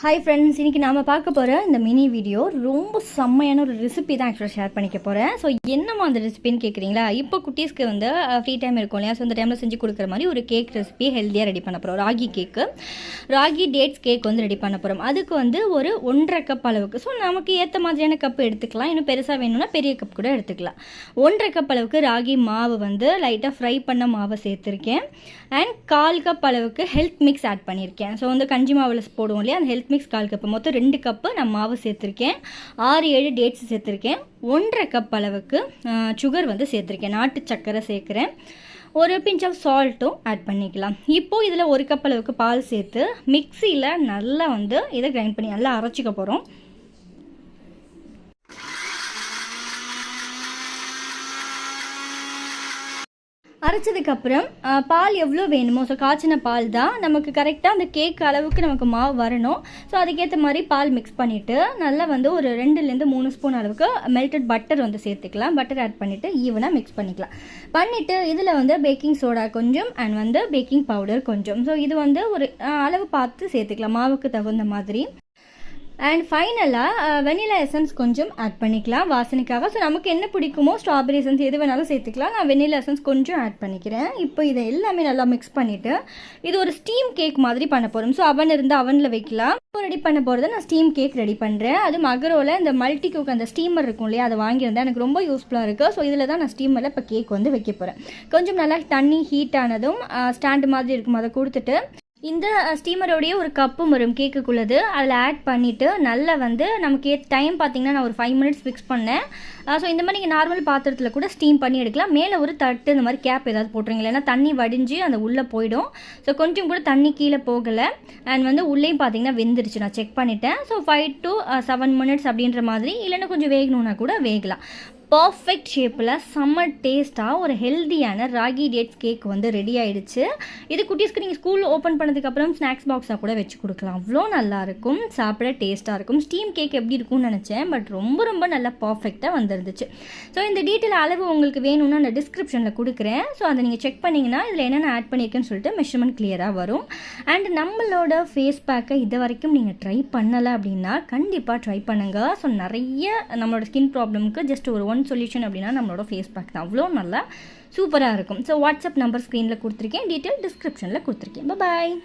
Hi friends, இன்றைக்கி நாம் பார்க்க போகிற இந்த மினி வீடியோ ரொம்ப செம்மையான ஒரு ரெசிபி தான் ஆக்சுவலாக ஷேர் பண்ணிக்க போகிறேன். ஸோ என்னம்மா அந்த ரெசிபின்னு கேட்குறீங்களா? இப்போ குட்டீஸ்க்கு வந்து ஃப்ரீ டைம் இருக்கும் இல்லையா? ஸோ இந்த டைமில் செஞ்சு கொடுக்குற மாதிரி ஒரு கேக் ரெசிபி ஹெல்த்தியாக ரெடி பண்ண போகிறோம். ராகி டேட்ஸ் கேக் வந்து ரெடி பண்ண போகிறோம். அதுக்கு வந்து ஒரு 1.5 கப் அளவுக்கு, ஸோ நமக்கு ஏற்ற மாதிரியான கப் எடுத்துக்கலாம். இன்னும் பெருசாக வேணும்னா பெரிய கப் கூட எடுத்துக்கலாம். 1.5 கப் அளவுக்கு ராகி மாவு வந்து லைட்டாக ஃப்ரை பண்ண மாவை சேர்த்துருக்கேன். அண்ட் 1/4 கப் அளவுக்கு ஹெல்த் மிக்ஸ் ஆட் பண்ணியிருக்கேன். ஸோ வந்து கஞ்சி மாவில் போடுவோம் இல்லையா, அந்த ஹெல்த் மிக்ஸ் 1/4 கப்பு, மொத்தம் 2 கப்பு நான் மாவு சேர்த்துருக்கேன். 6-7 டேட்ஸ் சேர்த்துருக்கேன். 1.5 கப் அளவுக்கு சுகர் வந்து சேர்த்துருக்கேன். நாட்டு சர்க்கரை சேர்க்குறேன். ஒரு பிஞ்ச் ஆஃப் சால்ட்டும் ஆட் பண்ணிக்கலாம். இப்போது இதில் 1 கப் அளவுக்கு பால் சேர்த்து மிக்சியில் நல்லா வந்து இதை கிரைண்ட் பண்ணி நல்லா அரைச்சிக்க போகிறோம். அரைச்சதுக்கப்புறம் பால் எவ்வளோ வேணுமோ, ஸோ காய்ச்சின பால் தான் நமக்கு கரெக்டாக அந்த கேக் அளவுக்கு நமக்கு மாவு வரணும். ஸோ அதுக்கேற்ற மாதிரி பால் மிக்ஸ் பண்ணிவிட்டு நல்லா வந்து ஒரு 2-3 ஸ்பூன் அளவுக்கு மெல்டட் பட்டர் வந்து சேர்த்துக்கலாம். பட்டர் ஆட் பண்ணிவிட்டு ஈவனாக மிக்ஸ் பண்ணிவிட்டு இதில் வந்து பேக்கிங் சோடா கொஞ்சம் அண்ட் வந்து பேக்கிங் பவுடர் கொஞ்சம். ஸோ இது வந்து ஒரு அளவு பார்த்து சேர்த்துக்கலாம், மாவுக்கு தகுந்த மாதிரி. அண்ட் ஃபைனலாக வெனிலா எசன்ஸ் கொஞ்சம் ஆட் பண்ணிக்கலாம் வாசனைக்காக. ஸோ நமக்கு என்ன பிடிக்குமோ, ஸ்ட்ராபெரி எசன்ஸ் எது வேணாலும் சேர்த்துக்கலாம். நான் வெனிலா எசன்ஸ் கொஞ்சம் ஆட் பண்ணிக்கிறேன். இப்போ இதை எல்லாமே நல்லா மிக்ஸ் பண்ணிவிட்டு இது ஒரு ஸ்டீம் கேக் மாதிரி பண்ண போகிறோம். ஸோ அவன் இருந்தால் அவனில் வைக்கலாம். இப்போ ரெடி பண்ண போகிறது நான் ஸ்டீம் கேக் ரெடி பண்ணுறேன். அது மகரோவில் இந்த மல்டி குக் அந்த ஸ்டீமர் இருக்கும் இல்லையா, அதை வாங்கியிருந்தேன். எனக்கு ரொம்ப யூஸ்ஃபுல்லாக இருக்குது. ஸோ இதில் தான் நான் ஸ்டீமரில் இப்போ கேக் வந்து வைக்க போகிறேன். கொஞ்சம் நல்லா தண்ணி ஹீட் ஆனதும் ஸ்டாண்டு மாதிரி இருக்கும், அதை கொடுத்துட்டு இந்த ஸ்டீமரோடைய ஒரு கப்பும் வரும் கேக்குக்குள்ளது, அதில் ஆட் பண்ணிவிட்டு நல்லா வந்து நமக்கு டைம் பார்த்திங்கன்னா நான் ஒரு 5 மினிட்ஸ் ஃபிக்ஸ் பண்ணேன். ஸோ இந்த மாதிரி நீங்கள் நார்மல் பாத்திரத்தில் கூட ஸ்டீம் பண்ணி எடுக்கலாம். மேலே ஒரு தட்டு இந்த மாதிரி கேப் ஏதாவது போட்டுருங்க, இல்லைன்னா தண்ணி வடிஞ்சு அந்த உள்ளே போயிடும். ஸோ கொஞ்சம் கூட தண்ணி கீழே போகலை. அண்ட் வந்து உள்ளேயும் பார்த்திங்கன்னா வெந்துருச்சு, நான் செக் பண்ணிட்டேன். ஸோ 5 to 7 மினிட்ஸ் அப்படின்ற மாதிரி, இல்லைன்னா கொஞ்சம் வேகணுன்னா கூட வேகலாம். பர்ஃபெக்ட் ஷேப்பில் செம்ம டேஸ்ட்டாக ஒரு ஹெல்த்தியான ராகி டேட்ஸ் கேக் வந்து ரெடி ஆகிடுச்சு. இது குட்டீஸ்க்கு நீங்கள் ஸ்கூல் ஓப்பன் பண்ணதுக்கப்புறம் ஸ்நாக்ஸ் பாக்ஸாக கூட வச்சு கொடுக்கலாம். அவ்வளோ நல்லாயிருக்கும், சாப்பிட டேஸ்ட்டாக இருக்கும். ஸ்டீம் கேக் எப்படி இருக்கும்னு நினச்சேன், பட் ரொம்ப நல்லா பர்ஃபெக்டாக வந்துருந்துச்சு. ஸோ இந்த டீட்டெயில் அளவு உங்களுக்கு வேணும்னா நான் டிஸ்கிரிப்ஷனில் கொடுக்குறேன். ஸோ அதை நீங்கள் செக் பண்ணிங்கன்னா இதில் என்னென்ன ஆட் பண்ணியிருக்கேன்னு சொல்லிட்டு மெஷர்மெண்ட் கிளியராக வரும். அண்ட் நம்மளோட ஃபேஸ் பேக்கை இது வரைக்கும் நீங்கள் ட்ரை பண்ணலை அப்படின்னா கண்டிப்பாக ட்ரை பண்ணுங்கள். ஸோ நிறைய நம்மளோட ஸ்கின் ப்ராப்ளமுக்கு ஜஸ்ட் ஒரு சொல்யூஷன் அப்படின்னா நம்மளோட ஃபேஸ் பேக் தான். அவ்வளோ நல்லா சூப்பராக இருக்கும். ஸோ வாட்ஸ்அப் நம்பர் ஸ்க்ரீனில் கொடுத்துருக்கேன், டீட்டெயில் டிஸ்கிரிப்ஷனில் கொடுத்துருக்கேன். பாய்.